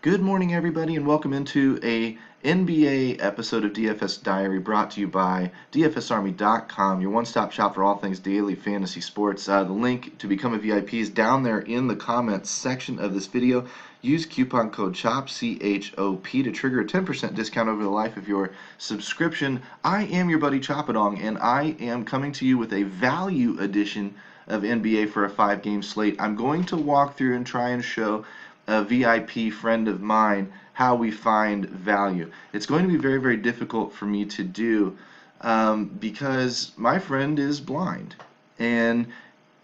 Good morning, everybody, and welcome into a NBA episode of DFS Diary brought to you by DFSArmy.com, your one-stop shop for all things daily fantasy sports. The link to become a VIP is down there in the comments section of this video. Use coupon code CHOP, C-H-O-P, to trigger a 10% discount over the life of your subscription. I am your buddy Chopadong, and I am coming to you with a value edition of NBA for a 5-game slate. I'm going to walk through and try and show a VIP friend of mine how we find value. It's going to be very, very difficult for me to do because my friend is blind. And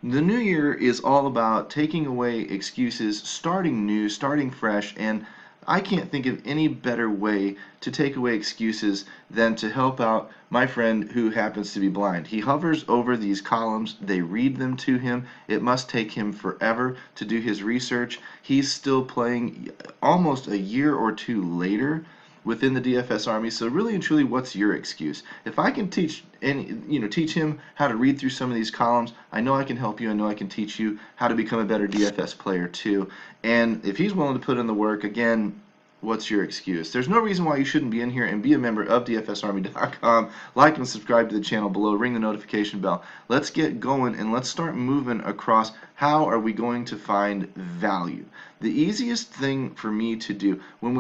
the new year is all about taking away excuses, starting new, starting fresh, and I can't think of any better way to take away excuses than to help out my friend who happens to be blind. He hovers over these columns, they read them to him. It must take him forever to do his research. He's still playing almost a year or two later within the DFS Army. So really and truly, what's your excuse? If I can teach him how to read through some of these columns, I know I can help you. I know I can teach you how to become a better DFS player too. And if he's willing to put in the work, again, what's your excuse? There's no reason why you shouldn't be in here and be a member of DFSArmy.com. Like and subscribe to the channel below. Ring the notification bell. Let's get going and let's start moving across how are we going to find value. The easiest thing for me to do when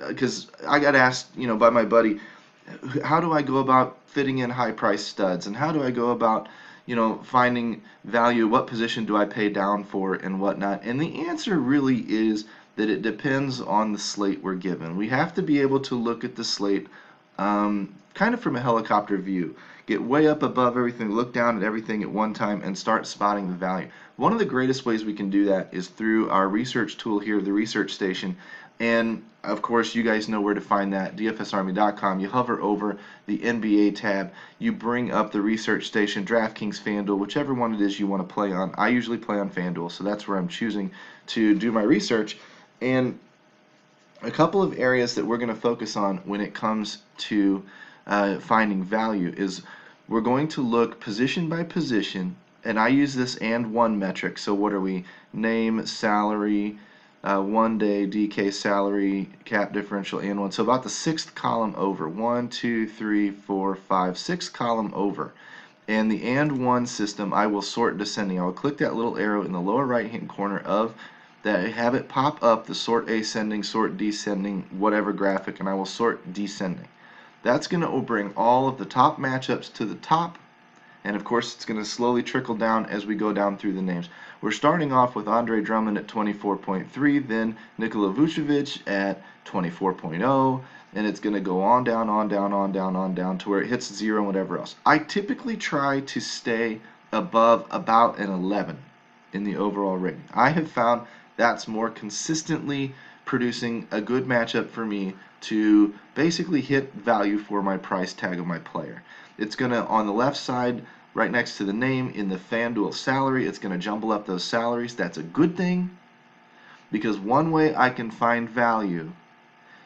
because I got asked, by my buddy, how do I go about fitting in high price studs and how do I go about finding value? What position do I pay down for and whatnot? And the answer really is that it depends on the slate we're given. We have to be able to look at the slate kind of from a helicopter view. Get way up above everything, look down at everything at one time, and start spotting the value. One of the greatest ways we can do that is through our research tool here, the Research Station. And of course, you guys know where to find that, DFSArmy.com. You hover over the NBA tab, you bring up the Research Station, DraftKings, Fanduel, whichever one it is you want to play on. I usually play on Fanduel, so that's where I'm choosing to do my research. And a couple of areas that we're going to focus on when it comes to finding value is we're going to look position by position, and I use this and one metric. So what are we? Name, salary, 1 day, DK salary, cap differential, and one. So about the 6th column over. 1, 2, 3, 4, 5, 6th column over. And the and one system, I will sort descending. I will click that little arrow in the lower right hand corner of that, have it pop up the sort ascending, sort descending, whatever graphic, and I will sort descending. That's going to bring all of the top matchups to the top, and of course it's going to slowly trickle down as we go down through the names. We're starting off with Andre Drummond at 24.3, then Nikola Vucevic at 24.0, and it's going to go on down, on down, on down, on down to where it hits 0 and whatever else. I typically try to stay above about an 11 in the overall rating. I have found that's more consistently producing a good matchup for me to basically hit value for my price tag of my player. It's going to, on the left side, right next to the name in the Fanduel salary, it's going to jumble up those salaries. That's a good thing because one way I can find value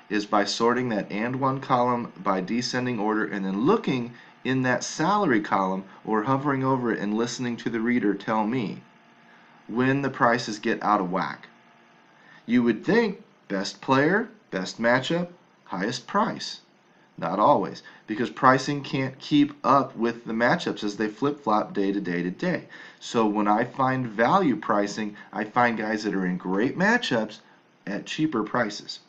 is by sorting that and one column by descending order and then looking in that salary column or hovering over it and listening to the reader tell me when the prices get out of whack. You would think best player, best matchup, highest price. Not always, because pricing can't keep up with the matchups as they flip-flop day to day to day. So when I find value pricing, I find guys that are in great matchups at cheaper prices.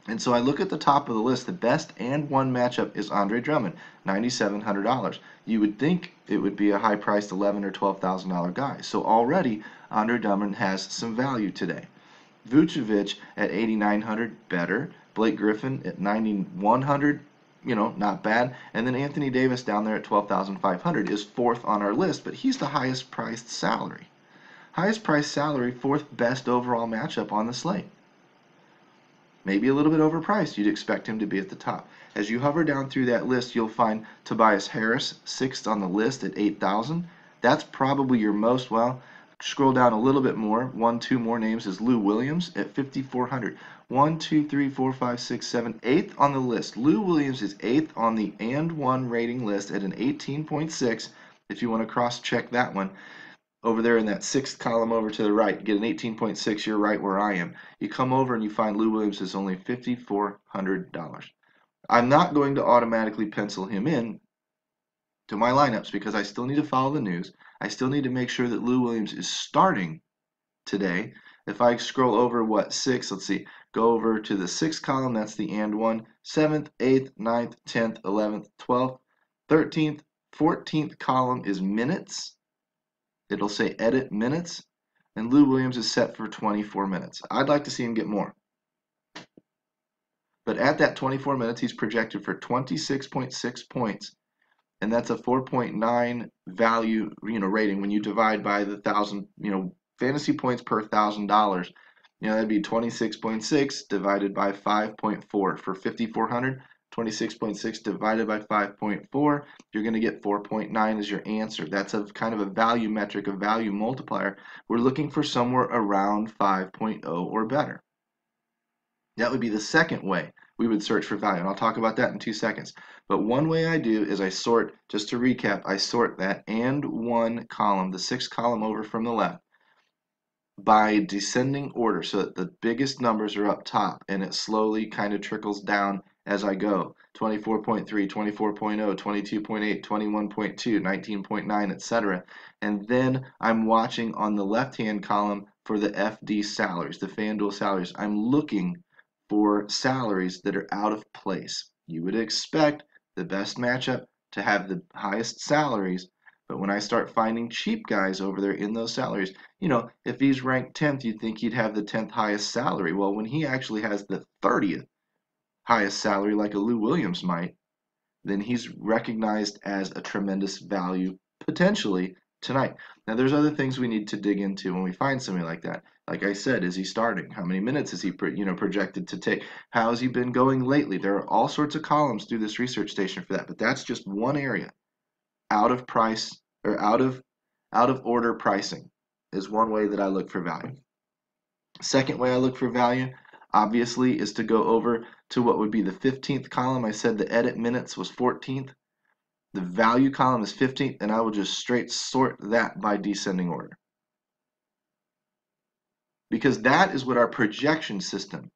And so I look at the top of the list. The best and one matchup is Andre Drummond, $9,700. You would think it would be a high-priced $11,000 or $12,000 guy. So already Andre Drummond has some value today. Vucevic at $8,900, better. Blake Griffin at $9,100, not bad. And then Anthony Davis down there at $12,500 is 4th on our list, but he's the highest priced salary. Highest priced salary, 4th best overall matchup on the slate. Maybe a little bit overpriced. You'd expect him to be at the top. As you hover down through that list, you'll find Tobias Harris, 6th on the list at $8,000. That's probably your most, scroll down a little bit more. 2 more names is Lou Williams at $5,400. 1, 2, 3, 4, 5, 6, 7, 8th on the list. Lou Williams is 8th on the and one rating list at an 18.6. If you want to cross-check that one. over there in that sixth column over to the right, get an 18.6, you're right where I am. You come over and you find Lou Williams is only $5,400. I'm not going to automatically pencil him in to my lineups because I still need to follow the news. I still need to make sure that Lou Williams is starting today. If I scroll over let's see, go over to the sixth column, that's the and one, 7th, 8th, 9th, 10th, 11th, 12th, 13th, 14th column is minutes. It'll say edit minutes, and Lou Williams is set for 24 minutes. I'd like to see him get more. But at that 24 minutes, he's projected for 26.6 points, and that's a 4.9 value, rating when you divide by the 1,000, fantasy points per $1,000. That'd be 26.6 divided by 5.4 for 5,400. 26.6 divided by 5.4, you're going to get 4.9 as your answer. That's a kind of a value metric, a value multiplier. We're looking for somewhere around 5.0 or better. That would be the second way we would search for value, and I'll talk about that in 2 seconds. But one way I do is I sort, just to recap, I sort that and one column, the sixth column over from the left, by descending order so that the biggest numbers are up top and it slowly kind of trickles down as I go. 24.3, 24.0, 22.8, 21.2, 19.9, etc. And then I'm watching on the left-hand column for the FD salaries, the Fanduel salaries. I'm looking for salaries that are out of place. You would expect the best matchup to have the highest salaries, but when I start finding cheap guys over there in those salaries, if he's ranked 10th, you'd think he'd have the 10th highest salary. Well, when he actually has the 30th highest salary, like a Lou Williams might, then he's recognized as a tremendous value potentially tonight. Now, there's other things we need to dig into when we find somebody like that. Like I said, is he starting? How many minutes is he projected to take? How has he been going lately? There are all sorts of columns through this research station for that, but that's just one area. Out of price or out of order pricing is one way that I look for value. Second way I look for value, obviously, is to go over to what would be the 15th column. I said the edit minutes was 14th. The value column is 15th, and I will just straight sort that by descending order. Because that is what our projection system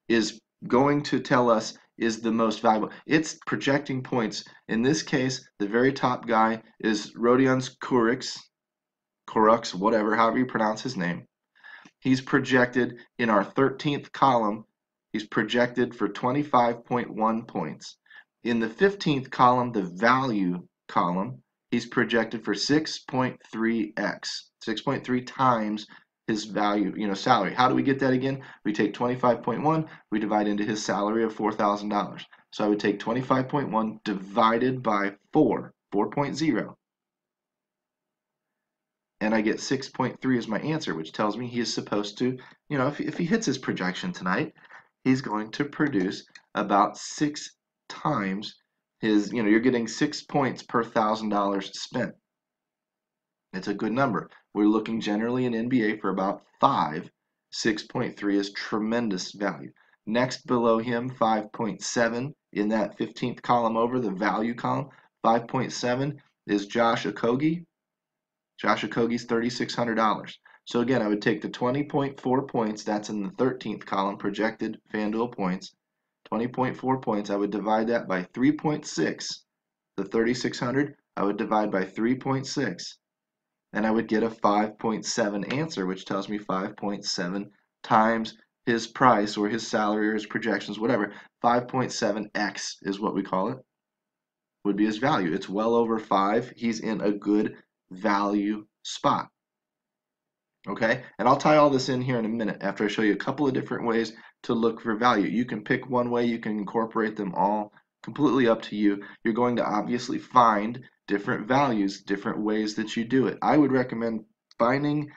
is going to tell us is the most valuable. It's projecting points. In this case, the very top guy is Rodions Kurux, whatever, however you pronounce his name. He's projected in our 13th column, he's projected for 25.1 points. In the 15th column, the value column, he's projected for 6.3x, 6.3 times his value, salary. How do we get that again? We take 25.1, we divide into his salary of $4,000. So I would take 25.1 divided by 4.0, and I get 6.3 as my answer, which tells me he is supposed to, if he hits his projection tonight, he's going to produce about 6 times his, you're getting 6 points per $1,000 spent. It's a good number. We're looking generally in NBA for about 5. 6.3 is tremendous value. Next below him, 5.7 in that 15th column over, the value column. 5.7 is Josh Okogie. Josh Okogie's $3,600. So again, I would take the 20.4 points, that's in the 13th column, projected FanDuel points. 20.4 points, I would divide that by 3.6. The 3,600, I would divide by 3.6. And I would get a 5.7 answer, which tells me 5.7 times his price or his salary or his projections, whatever. 5.7x is what we call it, would be his value. It's well over 5. He's in a good value spot. Okay, and I'll tie all this in here in a minute after I show you a couple of different ways to look for value. You can pick one way, you can incorporate them all, completely up to you. You're going to obviously find different values, different ways that you do it. I would recommend finding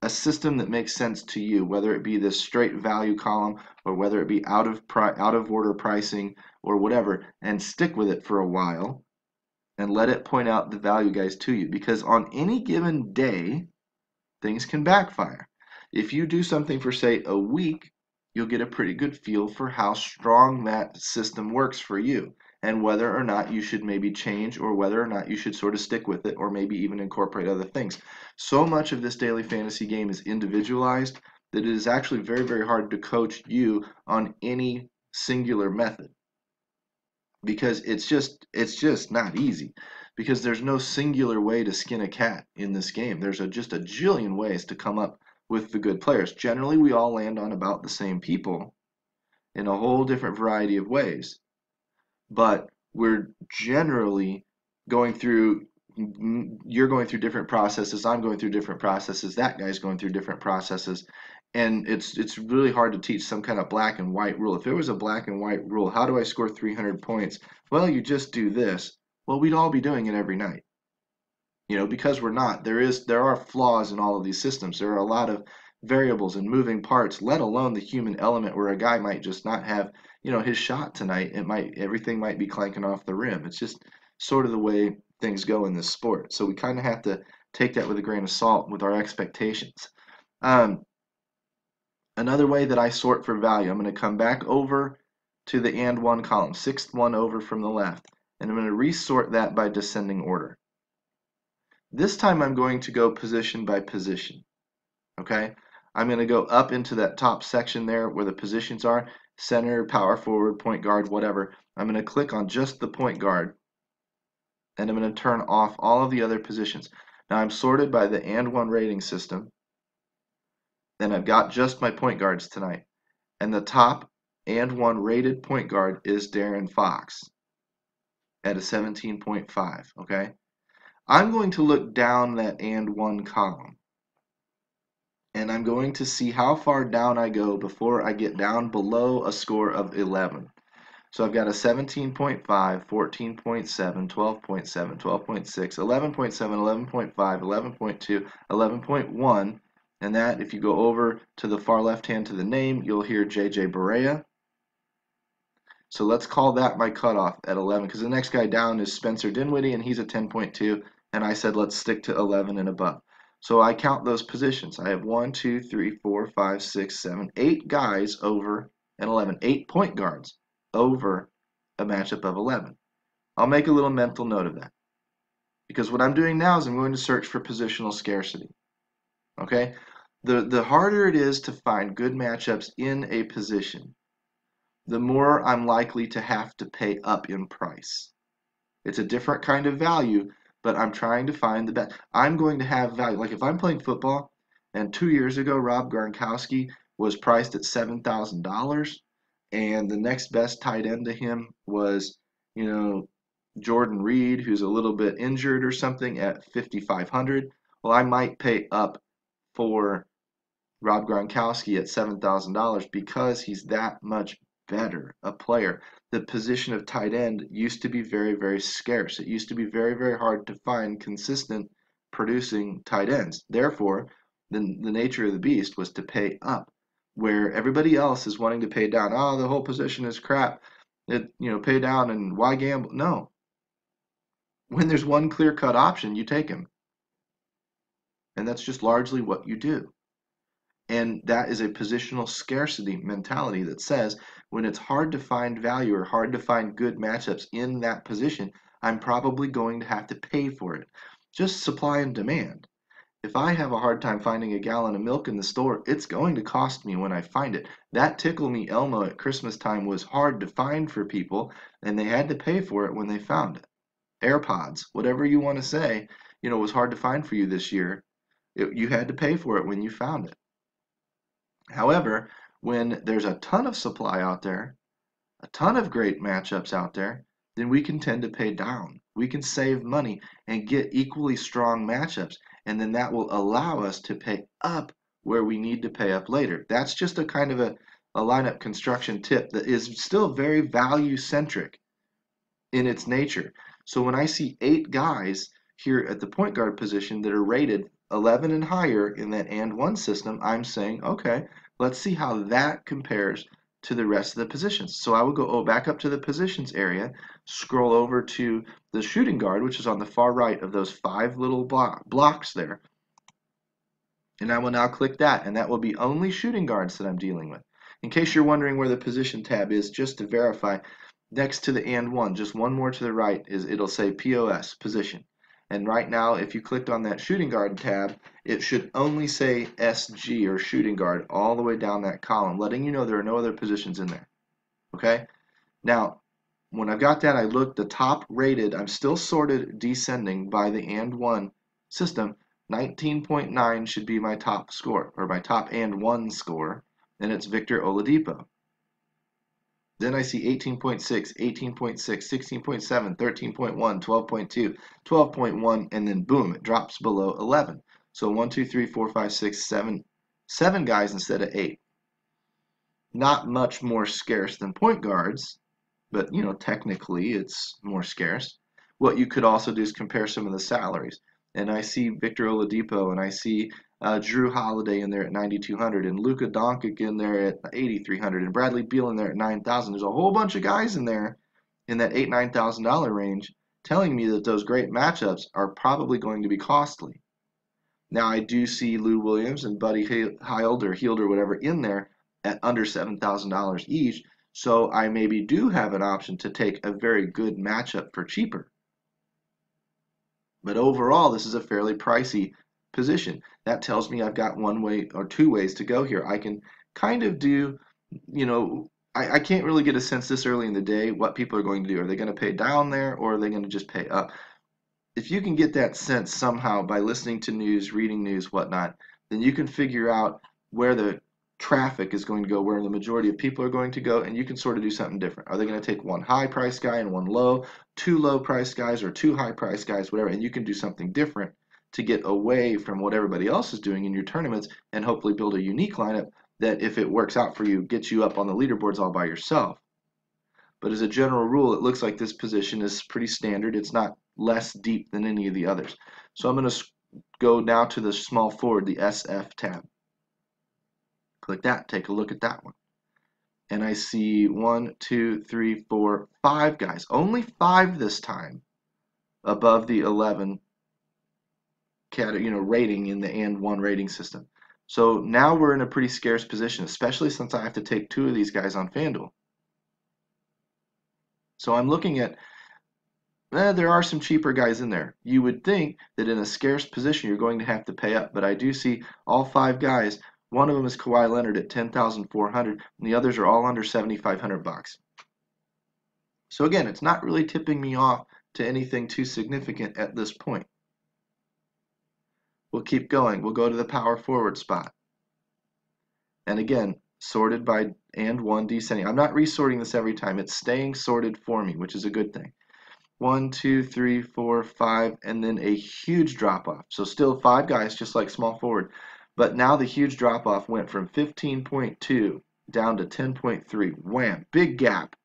a system that makes sense to you, whether it be this straight value column or whether it be out of order pricing or whatever, and stick with it for a while and let it point out the value guys to you, because on any given day things can backfire. If you do something for, say, a week, you'll get a pretty good feel for how strong that system works for you. and whether or not you should maybe change or whether or not you should sort of stick with it or maybe even incorporate other things. So much of this daily fantasy game is individualized that it is actually very, very hard to coach you on any singular method because it's just not easy because there's no singular way to skin a cat in this game. There's just a jillion ways to come up with the good players. Generally, we all land on about the same people in a whole different variety of ways, but we're generally going through you're going through different processes, I'm going through different processes, that guy's going through different processes, and it's really hard to teach some kind of black and white rule. If there was a black and white rule, how do I score 300 points? Well, you just do this. Well, we'd all be doing it every night. Because we're not. There are flaws in all of these systems. There are a lot of variables and moving parts, let alone the human element where a guy might just not have, his shot tonight. Everything might be clanking off the rim. It's just sort of the way things go in this sport. So we kind of have to take that with a grain of salt with our expectations. Um, Another way that I sort for value, I'm going to come back over to the and one column, sixth one over from the left, and I'm going to resort that by descending order. This time I'm going to go position by position, okay? I'm going to go up into that top section there where the positions are, center, power forward, point guard, whatever. I'm going to click on just the point guard, and I'm going to turn off all of the other positions. Now I'm sorted by the and one rating system, and I've got just my point guards tonight. And the top and one rated point guard is Darren Fox at a 17.5, okay? I'm going to look down that and one column, and I'm going to see how far down I go before I get down below a score of 11. So I've got a 17.5, 14.7, 12.7, 12.6, 11.7, 11.5, 11.2, 11.1, and that, if you go over to the far left hand to the name, you'll hear JJ Barea. So let's call that my cutoff at 11, because the next guy down is Spencer Dinwiddie, and he's a 10.2, and I said let's stick to 11 and above. So I count those positions. I have 1, 2, 3, 4, 5, 6, 7, 8 guys over an 11, 8 point guards over a matchup of 11. I'll make a little mental note of that, because what I'm doing now is I'm going to search for positional scarcity. Okay? The harder it is to find good matchups in a position, the more I'm likely to have to pay up in price. It's a different kind of value, but I'm trying to find the best. I'm going to have value. Like if I'm playing football, and 2 years ago, Rob Gronkowski was priced at $7,000, and the next best tight end to him was, Jordan Reed, who's a little bit injured or something, at 5,500. Well, I might pay up for Rob Gronkowski at $7,000 because he's that much better a player. The position of tight end used to be very, very scarce. It used to be very, very hard to find consistent producing tight ends. Therefore, the nature of the beast was to pay up, where everybody else is wanting to pay down. Oh, the whole position is crap. Pay down and why gamble? No. When there's one clear-cut option, you take him. And that's just largely what you do. And that is a positional scarcity mentality that says when it's hard to find value or hard to find good matchups in that position, I'm probably going to have to pay for it. Just supply and demand. If I have a hard time finding a gallon of milk in the store, it's going to cost me when I find it. That Tickle Me Elmo at Christmas time was hard to find for people, and they had to pay for it when they found it. AirPods, whatever you want to say, was hard to find for you this year. You had to pay for it when you found it. However, when there's a ton of supply out there, a ton of great matchups out there, then we can tend to pay down. We can save money and get equally strong matchups, and then that will allow us to pay up where we need to pay up later. That's just a kind of a lineup construction tip that is still very value-centric in its nature. So when I see 8 guys here at the point guard position that are rated 11 and higher in that and one system, I'm saying, okay, let's see how that compares to the rest of the positions. So I will go back up to the positions area, scroll over to the shooting guard, which is on the far right of those 5 little blocks there. And I will now click that, and that will be only shooting guards that I'm dealing with. In case you're wondering where the position tab is, just to verify, Next to the and one, just one more to the right, is it'll say POS, position. And right now, if you clicked on that shooting guard tab, it should only say SG or shooting guard all the way down that column, letting you know there are no other positions in there. Okay? Now, when I've got that, I look the top rated, I'm still sorted descending by the and one system. 19.9 should be my top score, or my top and one score, and it's Victor Oladipo. Then I see 18.6, 18.6, 16.7, 13.1, 12.2, 12.1, and then boom, it drops below 11. So 1, 2, 3, 4, 5, 6, 7, 7 guys instead of 8. Not much more scarce than point guards, but you know, technically it's more scarce. What you could also do is compare some of the salaries. And I see Victor Oladipo, and I see Drew Holiday in there at 9,200, and Luka Doncic in there at 8,300, and Bradley Beal in there at 9,000. There's a whole bunch of guys in there in that $8,000-9,000 range, telling me that those great matchups are probably going to be costly. Now I do see Lou Williams and Buddy Hield or Hield or whatever in there at under $7,000 each, so I maybe do have an option to take a very good matchup for cheaper. But overall, this is a fairly pricey position. That tells me I've got one way or two ways to go here. I can kind of do, you know, I can't really get a sense this early in the day what people are going to do. Are they going to pay down there, or are they going to just pay up? If you can get that sense somehow by listening to news, reading news, whatnot, then you can figure out where the traffic is going to go, where the majority of people are going to go, and you can sort of do something different. Are they going to take one high price guy and one low, two low price guys or two high price guys, whatever, and you can do something different to get away from what everybody else is doing in your tournaments and hopefully build a unique lineup that, if it works out for you, gets you up on the leaderboards all by yourself. But as a general rule, it looks like this position is pretty standard. It's not less deep than any of the others. So I'm going to go now to the small forward, the SF tab. Click that, take a look at that one. And I see 1, 2, 3, 4, 5 guys. Only 5 this time above the 11 rating in the and one rating system. So now we're in a pretty scarce position, especially since I have to take 2 of these guys on Fanduel. So I'm looking at, there are some cheaper guys in there. You would think that in a scarce position you're going to have to pay up, but I do see all 5 guys. One of them is Kawhi Leonard at 10,400, and the others are all under 7,500 bucks. So again, it's not really tipping me off to anything too significant at this point. We'll keep going. We'll go to the power forward spot. And again, sorted by and one descending. I'm not resorting this every time. It's staying sorted for me, which is a good thing. 1, 2, 3, 4, 5, and then a huge drop off. So still 5 guys, just like small forward. But now the huge drop off went from 15.2 down to 10.3. Wham! Big gap.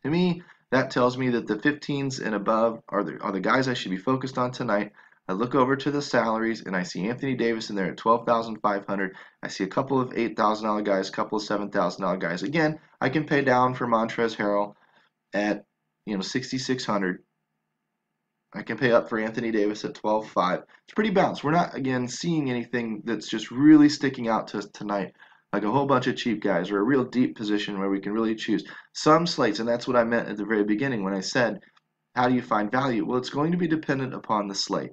To me, that tells me that the 15s and above are the guys I should be focused on tonight. I look over to the salaries and I see Anthony Davis in there at 12,500. I see a couple of $8,000 guys, a couple of $7,000 guys. Again, I can pay down for Montrezl Harrell at 6,600. I can pay up for Anthony Davis at 12.5. It's pretty balanced. We're not, again, seeing anything that's just really sticking out to us tonight, like a whole bunch of cheap guys or a real deep position where we can really choose. Some slates, and that's what I meant at the very beginning when I said, how do you find value? Well, it's going to be dependent upon the slate.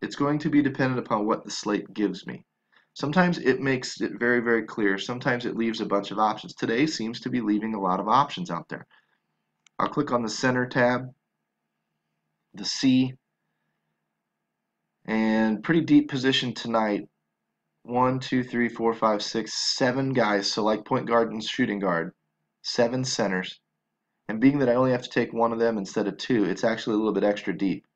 It's going to be dependent upon what the slate gives me. Sometimes it makes it very, very clear. Sometimes it leaves a bunch of options. Today seems to be leaving a lot of options out there. I'll click on the center tab, the C, and pretty deep position tonight. 1, 2, 3, 4, 5, 6, 7 guys. So like point guard and shooting guard, 7 centers. And being that I only have to take 1 of them instead of 2, it's actually a little bit extra deep.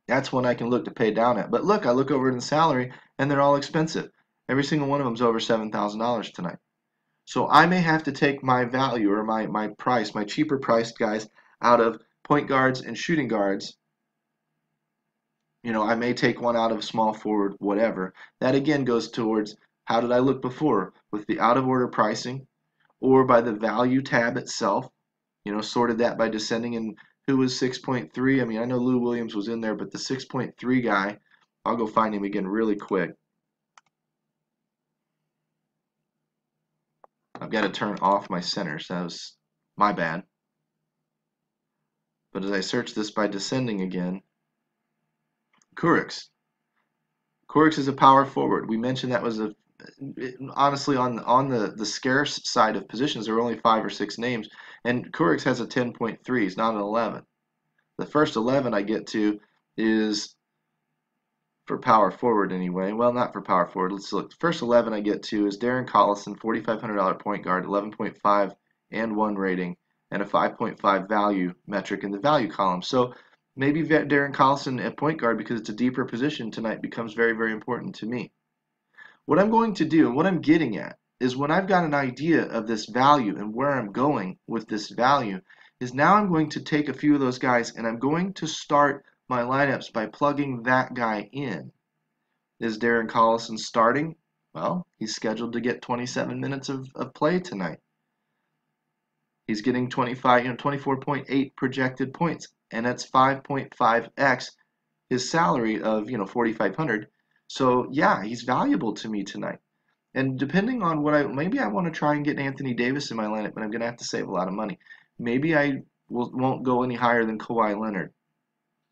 That's one I can look to pay down at. But look, I look over in the salary, and they're all expensive. Every single one of them is over $7,000 tonight. So I may have to take my value or my price, my cheaper priced guys out of point guards and shooting guards. I may take one out of small forward, whatever. That again goes towards how did I look before with the out of order pricing or by the value tab itself. Sorted that by descending and who was 6.3. I mean, I know Lou Williams was in there, but the 6.3 guy, I'll go find him again really quick. got to turn off my centers. That was my bad. But as I search this by descending again, Kurix. Kurix is a power forward. We mentioned that was honestly on the scarce side of positions. There were only 5 or 6 names, and Kurix has a 10.3. It's not an 11. The first 11 I get to is for power forward anyway. Well, not for power forward. Let's look. The first 11 I get to is Darren Collison, $4,500 point guard, 11.5 and 1 rating, and a 5.5 value metric in the value column. So maybe Darren Collison at point guard, because it's a deeper position tonight, becomes very, very important to me. What I'm going to do, and what I'm getting at, is when I've got an idea of this value and where I'm going with this value, is now I'm going to take a few of those guys and I'm going to start my lineups by plugging that guy in. Is Darren Collison starting? Well, he's scheduled to get 27 minutes of play tonight. He's getting 24.8 projected points, and that's 5.5x his salary of, $4,500. So yeah, he's valuable to me tonight. And depending on maybe I want to try and get Anthony Davis in my lineup, but I'm going to have to save a lot of money. Maybe I won't go any higher than Kawhi Leonard,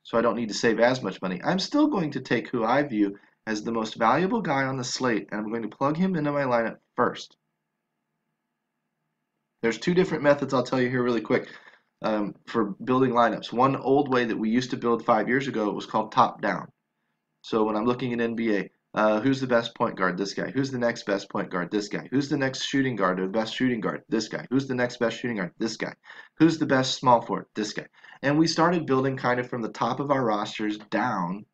so I don't need to save as much money. I'm still going to take who I view as the most valuable guy on the slate, and I'm going to plug him into my lineup first. There's 2 different methods I'll tell you here really quick for building lineups. One old way that we used to build 5 years ago was called top-down. So when I'm looking at NBA, who's the best point guard? This guy. Who's the next best point guard? This guy. Who's the next shooting guard or the best shooting guard? This guy. Who's the next best shooting guard? This guy. Who's the best small forward? This guy. And we started building kind of from the top of our rosters down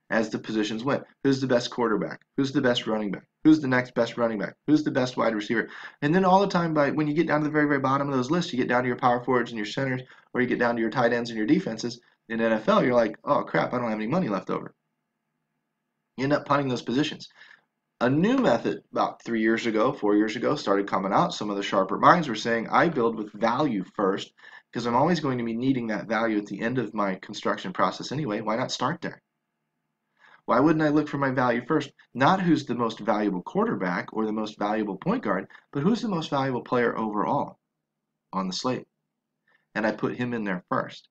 as the positions went. Who's the best quarterback? Who's the best running back? Who's the next best running back? Who's the best wide receiver? And then all the time, when you get down to the very, very bottom of those lists, you get down to your power forwards and your centers, or you get down to your tight ends and your defenses. In NFL, you're like, oh crap, I don't have any money left over. You end up punting those positions. A new method about 3 years ago, 4 years ago, started coming out. Some of the sharper minds were saying, I build with value first, because I'm always going to be needing that value at the end of my construction process anyway. Why not start there? Why wouldn't I look for my value first? Not who's the most valuable quarterback or the most valuable point guard, but who's the most valuable player overall on the slate? And I put him in there first.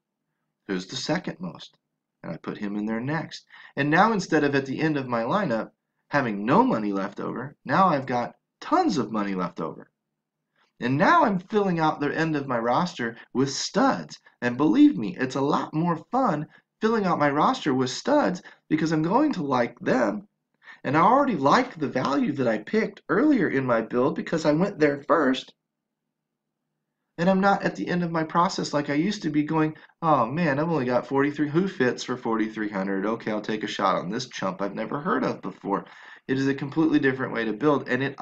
Who's the second most? And I put him in there next. And now instead of at the end of my lineup having no money left over, now I've got tons of money left over. And now I'm filling out the end of my roster with studs. And believe me, it's a lot more fun filling out my roster with studs because I'm going to like them. And I already like the value that I picked earlier in my build because I went there first. And I'm not at the end of my process like I used to be going, oh man, I've only got 43. Who fits for 4,300? Okay, I'll take a shot on this chump I've never heard of before. It is a completely different way to build, and it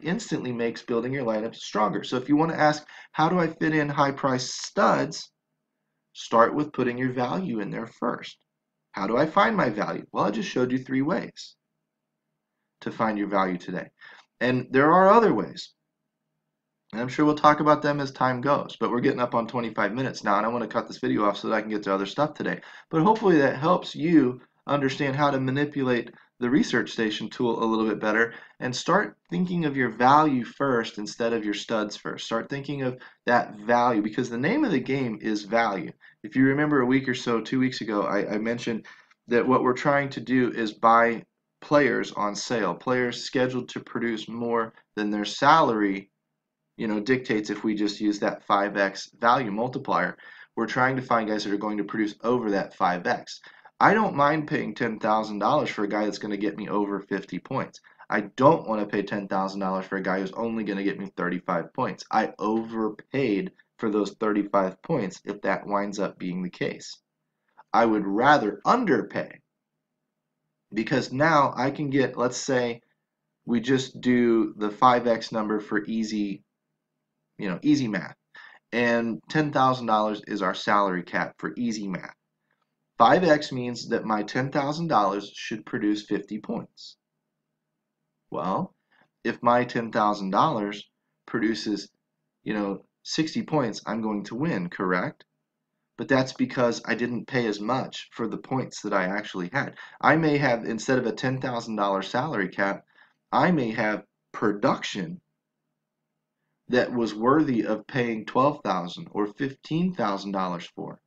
instantly makes building your lineups stronger. So if you want to ask, how do I fit in high-priced studs? Start with putting your value in there first. How do I find my value? Well, I just showed you 3 ways to find your value today. And there are other ways. And I'm sure we'll talk about them as time goes, but we're getting up on 25 minutes now, and I want to cut this video off so that I can get to other stuff today. But hopefully that helps you understand how to manipulate the Research Station tool a little bit better and start thinking of your value first instead of your studs first. Start thinking of that value, because the name of the game is value. If you remember a week or so, 2 weeks ago, I mentioned that what we're trying to do is buy players on sale, players scheduled to produce more than their salary dictates. If we just use that 5x value multiplier, we're trying to find guys that are going to produce over that 5x. I don't mind paying $10,000 for a guy that's going to get me over 50 points. I don't want to pay $10,000 for a guy who's only going to get me 35 points. I overpaid for those 35 points if that winds up being the case. I would rather underpay, because now I can get, let's say we just do the 5x number for easy math. And $10,000 is our salary cap for easy math. 5x means that my $10,000 should produce 50 points. Well, if my $10,000 produces, 60 points, I'm going to win, correct? But that's because I didn't pay as much for the points that I actually had. I may have, instead of a $10,000 salary cap, I may have production that was worthy of paying $12,000 or $15,000 for.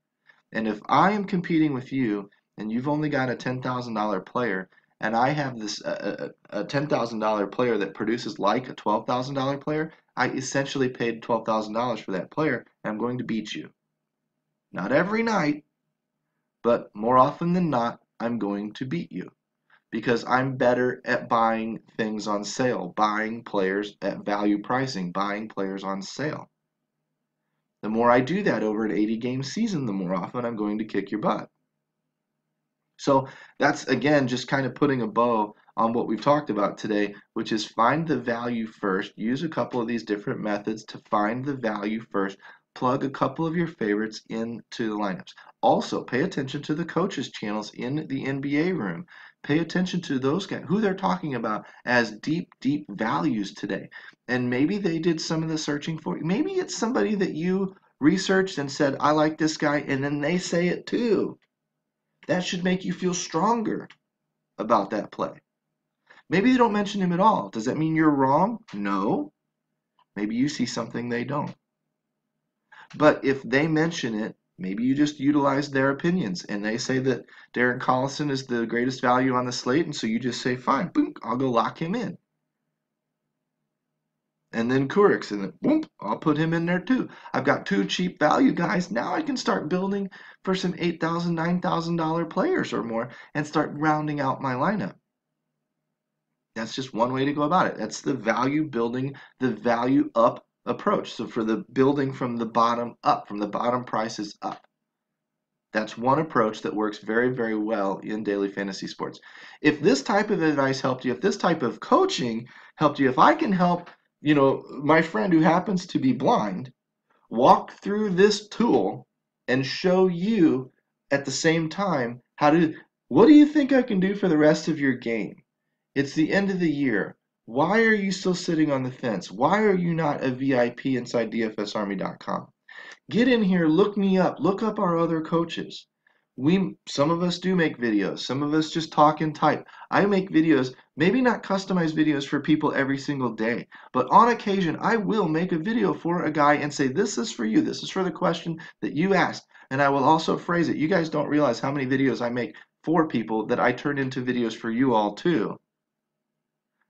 And if I am competing with you and you've only got a $10,000 player and I have this a $10,000 player that produces like a $12,000 player, I essentially paid $12,000 for that player and I'm going to beat you. Not every night, but more often than not, I'm going to beat you because I'm better at buying things on sale, buying players at value pricing, buying players on sale. The more I do that over an 80-game season, the more often I'm going to kick your butt. So that's, again, just kind of putting a bow on what we've talked about today, which is find the value first. Use a couple of these different methods to find the value first. Plug a couple of your favorites into the lineups. Also, pay attention to the coaches' channels in the NBA room. Pay attention to those guys, who they're talking about as deep, deep values today. And maybe they did some of the searching for you. Maybe it's somebody that you researched and said, I like this guy, and then they say it too. That should make you feel stronger about that play. Maybe they don't mention him at all. Does that mean you're wrong? No. Maybe you see something they don't. But if they mention it, maybe you just utilize their opinions and they say that Darren Collison is the greatest value on the slate, and so you just say, fine, boom, I'll go lock him in. And then Kurix, and then boom, I'll put him in there too. I've got two cheap value guys. Now I can start building for some $8,000, $9,000 players or more and start rounding out my lineup. That's just one way to go about it. That's the value building, the value up approach. So for the building from the bottom up, from the bottom prices up. That's one approach that works very, very well in daily fantasy sports. If this type of advice helped you, if this type of coaching helped you, if I can help, my friend who happens to be blind, walk through this tool and show you at the same time what do you think I can do for the rest of your game? It's the end of the year. Why are you still sitting on the fence? Why are you not a VIP inside DFSArmy.com? Get in here, look me up, look up our other coaches. Some of us do make videos, some of us just talk and type. I make videos, maybe not customized videos for people every single day, but on occasion I will make a video for a guy and say, this is for you, this is for the question that you asked, and I will also phrase it. You guys don't realize how many videos I make for people that I turn into videos for you all too.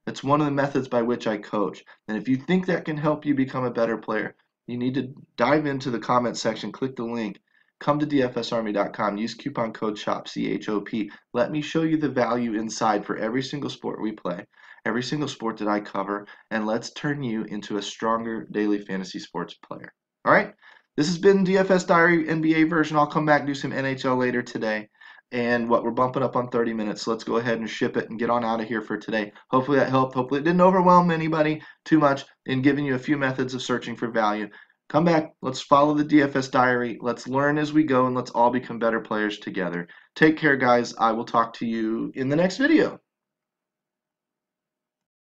It's one of the methods by which I coach. And if you think that can help you become a better player, you need to dive into the comment section, click the link, come to DFSArmy.com, use coupon code SHOP, CHOP. Let me show you the value inside for every single sport we play, every single sport that I cover, and let's turn you into a stronger daily fantasy sports player. All right? This has been DFS Diary NBA version. I'll come back and do some NHL later today. And we're bumping up on 30 minutes. So let's go ahead and ship it and get on out of here for today. Hopefully that helped. Hopefully it didn't overwhelm anybody too much in giving you a few methods of searching for value. Come back. Let's follow the DFS diary. Let's learn as we go, and let's all become better players together. Take care, guys. I will talk to you in the next video.